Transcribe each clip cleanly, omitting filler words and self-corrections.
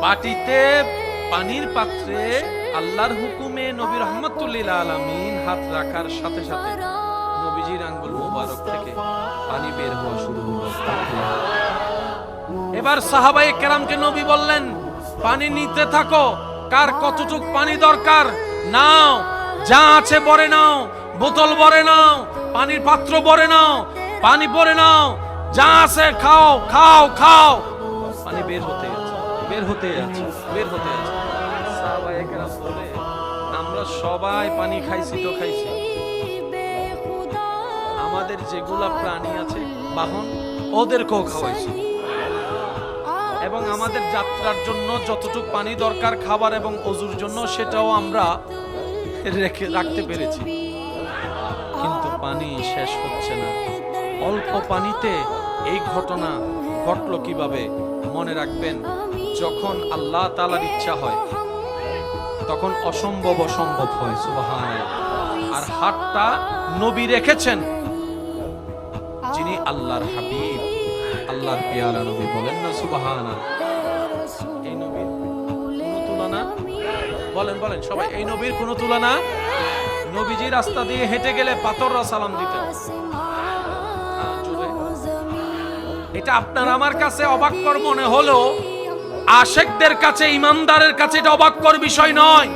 বাটিতে পানির পাত্রে আল্লাহর হুকুমে নবী রাহমাতুল লিল আলামিন হাত রাখার সাথে সাথে নবীজির আঙ্গুল মোবারক থেকে পানি বের হওয়া শুরু হলো। এবার সাহাবায়ে কেরামকে নবী বললেন, পানি নিতে থাকো, কার কতটুক পানি দরকার নাও, যা আছে ভরে নাও, বোতল ভরে নাও, পানির পাত্র ভরে নাও, পানি ভরে নাও, যা আছে খাও খাও খাও। পানি বের হতে আছে, বের হতে আছে, বের হতে আছে। সাহাবায়ে কেরাম বলে, আমরা সবাই পানি খাইছি তো খাইছি, আমাদের যেগুলা প্রাণী আছে বাহন, ওদেরকেও খাওয়াইছি, এবং আমাদের যাত্রার জন্য যতটুকু পানি দরকার খাবার এবং ওযুর জন্য সেটাও আমরা রাখতে পেরেছি। কিন্তু পানি শেষ হচ্ছে না। অল্প পানিতে এই ঘটনা ঘটলো কিভাবে? মনে রাখবেন, যখন আল্লাহ তাআলার ইচ্ছা হয় তখন অসম্ভব অসম্ভব হয়। সুবহানাল্লাহ। আর হাতটা নবী রেখেছেন যিনি আল্লাহর হাবিব, আল্লাহর পেয়ারা নবী, বলেন না সুবহানাল্লাহ। এই নবীর কোনো তুলনা, বলেন বলেন সবাই, এই নবীর কোনো তুলনা? নবীজি রাস্তা দিয়ে হেঁটে গেলে পাথররা সালাম দিতেন। এটা আপনার আমার কাছে অবাককর মনে হলেও আশিকদের কাছে, ইমানদারের কাছে এটা অবাককর বিষয় নয়।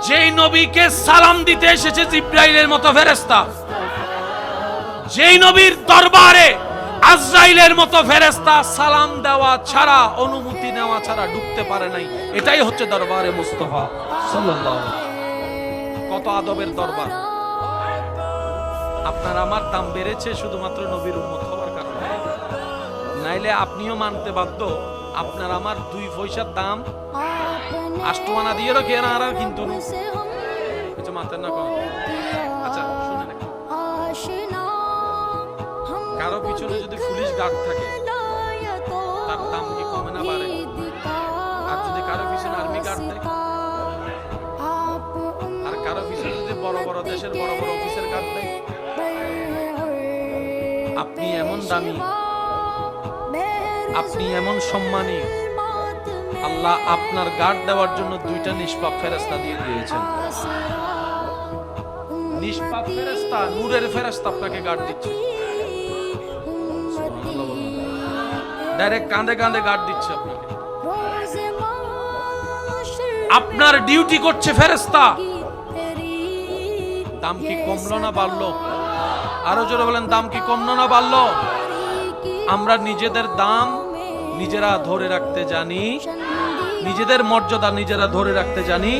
যেই নবীকে সালাম দিতে এসেছে জিবরাইলের মতো ফেরেশতা, যেই নবীর দরবারে আজরাইলের মতো ফেরেশতা সালাম দেওয়া ছাড়া, অনুমতি নেওয়া ছাড়া ঢুকতে পারে নাই, এটাই হচ্ছে দরবারে মুস্তাফা সাল্লাল্লাহু আলাইহি ওয়াসাল্লাম। কত আদবের দরবার। আপনার আমার দাম বেড়েছে শুধুমাত্র নবীর উম্মত হওয়ার কারণে, নাইলে আপনিও মানতে বাধ্য। আপনার আমার 2 পয়সার দাম 8 আনা দিয়ে কেনা আর কিন্তু কিছু মাথার না কম। আচ্ছা শুনেন, কারো পিছনে যদি পুলিশ গার্ড থাকে তার দাম কি কমে না বাড়ে? আর যদি কারো পিছনে আর্মি গার্ড থাকে, আর কারো পিছনে যদি বড় বড় দেশের বড় বড় অফিসার গার্ড থাকে, আপনি এমন দামি, আপনি এমন সম্মানী, আল্লাহ আপনার গার্ড দেওয়ার জন্য 2টা নিষ্পাপ ফেরেশতা দিয়ে দিয়েছেন। নিষ্পাপ ফেরেশতা, নূরের ফেরেশতা আপনাকে গার্ড দিচ্ছে। ডাইরেক্ট কাঁধে কাঁধে গার্ড দিচ্ছে আপনাকে। আপনার ডিউটি করছে ফেরেশতা। দাম কি কমলো না বাড়লো? আরো জোরে বলেন, দাম কি কমলো না বাড়লো? আমরা নিজেদের দাম নিজেরা ধরে রাখতে জানি, নিজেদের মর্যাদা নিজেরা ধরে রাখতে জানি,